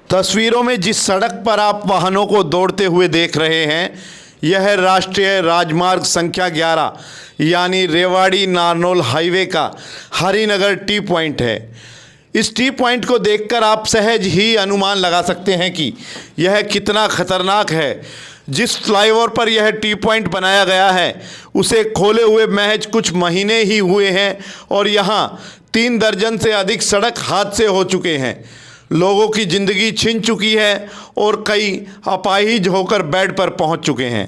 तस्वीरों में जिस सड़क पर आप वाहनों को दौड़ते हुए देख रहे हैं, यह राष्ट्रीय राजमार्ग संख्या 11 यानी रेवाड़ी नारनौल हाईवे का हरिनगर टी पॉइंट है। इस टी पॉइंट को देखकर आप सहज ही अनुमान लगा सकते हैं कि यह कितना खतरनाक है। जिस फ्लाईओवर पर यह टी पॉइंट बनाया गया है उसे खोले हुए महज कुछ महीने ही हुए हैं और यहाँ 3 दर्जन से अधिक सड़क हादसे हो चुके हैं। लोगों की ज़िंदगी छिन चुकी है और कई अपाहिज होकर बेड पर पहुंच चुके हैं।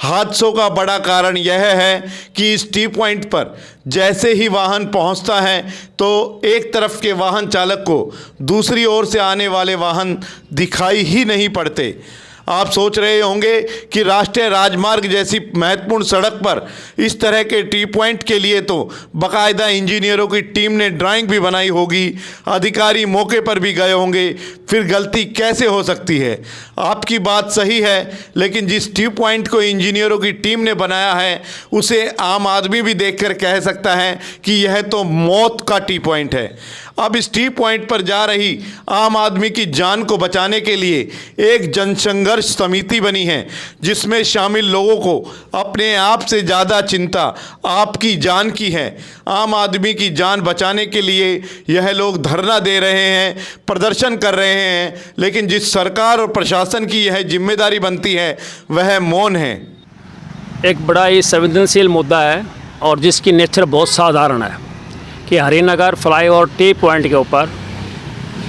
हादसों का बड़ा कारण यह है कि इस टी पॉइंट पर जैसे ही वाहन पहुंचता है तो एक तरफ के वाहन चालक को दूसरी ओर से आने वाले वाहन दिखाई ही नहीं पड़ते। आप सोच रहे होंगे कि राष्ट्रीय राजमार्ग जैसी महत्वपूर्ण सड़क पर इस तरह के टी पॉइंट के लिए तो बाकायदा इंजीनियरों की टीम ने ड्राइंग भी बनाई होगी, अधिकारी मौके पर भी गए होंगे, फिर गलती कैसे हो सकती है। आपकी बात सही है, लेकिन जिस टी पॉइंट को इंजीनियरों की टीम ने बनाया है उसे आम आदमी भी देखकर कह सकता है कि यह तो मौत का टी पॉइंट है। अब इस टी पॉइंट पर जा रही आम आदमी की जान को बचाने के लिए एक जनसंघर्ष समिति बनी है, जिसमें शामिल लोगों को अपने आप से ज़्यादा चिंता आपकी जान की है। आम आदमी की जान बचाने के लिए यह लोग धरना दे रहे हैं, प्रदर्शन कर रहे हैं, लेकिन जिस सरकार और प्रशासन की यह जिम्मेदारी बनती है वह मौन है। एक बड़ा ही संवेदनशील मुद्दा है और जिसकी नेचर बहुत साधारण है कि हरिनगर फ्लाईओवर टी पॉइंट के ऊपर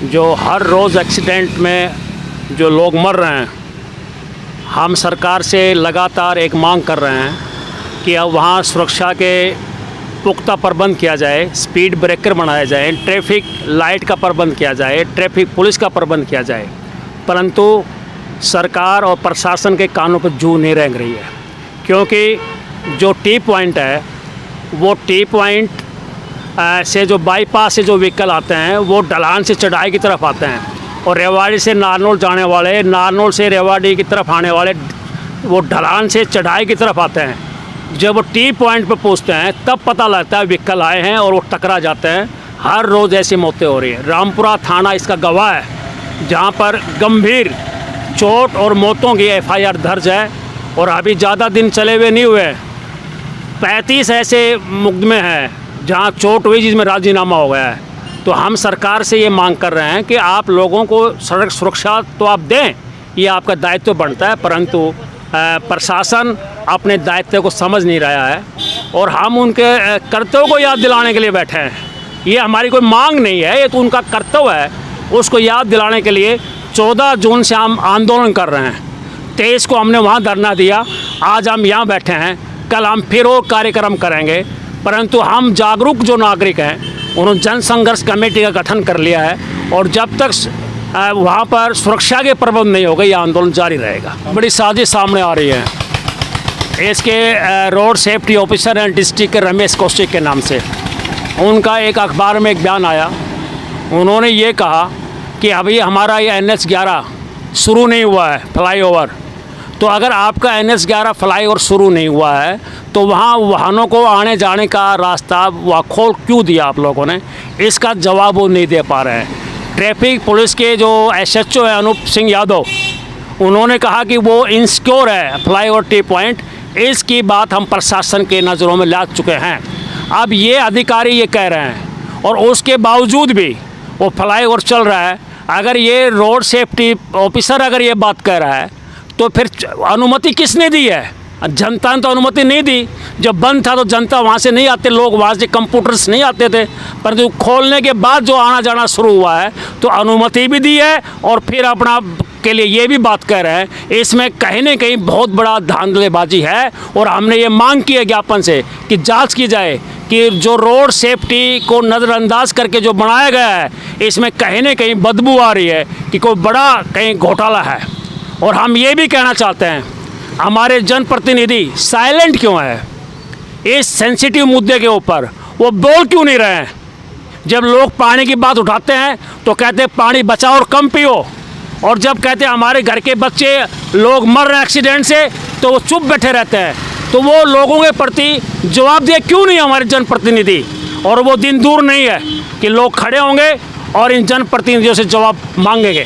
जो हर रोज़ एक्सीडेंट में जो लोग मर रहे हैं, हम सरकार से लगातार एक मांग कर रहे हैं कि अब वहाँ सुरक्षा के पुख्ता प्रबंध किया जाए, स्पीड ब्रेकर बनाया जाए, ट्रैफिक लाइट का प्रबंध किया जाए, ट्रैफिक पुलिस का प्रबंध किया जाए। परंतु सरकार और प्रशासन के कानों पर जू नहीं रेंग रही है, क्योंकि जो टी पॉइंट है वो टी पॉइंट से जो बाईपास से जो व्हीकल आते हैं वो ढलान से चढ़ाई की तरफ आते हैं और रेवाड़ी से नारनौल जाने वाले, नारनौल से रेवाड़ी की तरफ आने वाले वो ढलान से चढ़ाई की तरफ आते हैं। जब वो टी पॉइंट पर पहुंचते हैं तब पता लगता है व्हीकल आए हैं और वो टकरा जाते हैं। हर रोज़ ऐसी मौतें हो रही है। रामपुरा थाना इसका गवाह है, जहाँ पर गंभीर चोट और मौतों की FIR दर्ज है और अभी ज़्यादा दिन चले हुए नहीं हुए। 35 ऐसे मुकदमे हैं जहाँ चोट हुई जिसमें राजीनामा हो गया है। तो हम सरकार से ये मांग कर रहे हैं कि आप लोगों को सड़क सुरक्षा तो आप दें, ये आपका दायित्व बनता है, परंतु प्रशासन अपने दायित्व को समझ नहीं रहा है और हम उनके कर्तव्य को याद दिलाने के लिए बैठे हैं। ये हमारी कोई मांग नहीं है, ये तो उनका कर्तव्य है। उसको याद दिलाने के लिए 14 जून से हम आंदोलन कर रहे हैं। 23 को हमने वहाँ धरना दिया, आज हम यहाँ बैठे हैं, कल हम फिर वो कार्यक्रम करेंगे। परंतु हम जागरूक जो नागरिक हैं उन्होंने जन संघर्ष कमेटी का गठन कर लिया है और जब तक वहाँ पर सुरक्षा के प्रबंध नहीं होगा ये आंदोलन जारी रहेगा। बड़ी साजिश सामने आ रही है। इसके रोड सेफ्टी ऑफिसर हैं डिस्ट्रिक्ट के रमेश कौशिक के नाम से। उनका एक अखबार में एक बयान आया, उन्होंने ये कहा कि अभी हमारा ये NH 11 शुरू नहीं हुआ है फ्लाईओवर। तो अगर आपका NH 11 फ्लाईओवर शुरू नहीं हुआ है तो वहाँ वाहनों को आने जाने का रास्ता वहाँ खोल क्यों दिया आप लोगों ने? इसका जवाब वो नहीं दे पा रहे हैं। ट्रैफिक पुलिस के जो SHO है अनूप सिंह यादव, उन्होंने कहा कि वो इनसिक्योर है फ्लाईओवर टी पॉइंट। इसकी बात हम प्रशासन के नज़रों में ला चुके हैं। अब ये अधिकारी ये कह रहे हैं और उसके बावजूद भी वो फ्लाईओवर चल रहा है। अगर ये रोड सेफ्टी ऑफिसर अगर ये बात कह रहा है तो फिर अनुमति किसने दी है? जनता ने तो अनुमति नहीं दी। जब बंद था तो जनता वहाँ से नहीं आते, लोग वहाँ से कंप्यूटर्स नहीं आते थे, परंतु खोलने के बाद जो आना जाना शुरू हुआ है तो अनुमति भी दी है और फिर अपना के लिए ये भी बात कह रहे हैं। इसमें कहीं न कहीं बहुत बड़ा धांधलेबाजी है और हमने ये मांग की है ज्ञापन से कि जांच की जाए कि जो रोड सेफ्टी को नज़रअंदाज करके जो बनाया गया है इसमें कहीं न कहीं बदबू आ रही है कि कोई बड़ा कहीं घोटाला है। और हम ये भी कहना चाहते हैं, हमारे जनप्रतिनिधि साइलेंट क्यों है इस सेंसिटिव मुद्दे के ऊपर? वो बोल क्यों नहीं रहे हैं? जब लोग पानी की बात उठाते हैं तो कहते हैं पानी बचाओ और कम पियो, और जब कहते हैं हमारे घर के बच्चे लोग मर रहे हैं एक्सीडेंट से तो वो चुप बैठे रहते हैं। तो वो लोगों के प्रति जवाबदेह क्यों नहीं हमारे जनप्रतिनिधि? और वो दिन दूर नहीं है कि लोग खड़े होंगे और इन जनप्रतिनिधियों से जवाब मांगेंगे।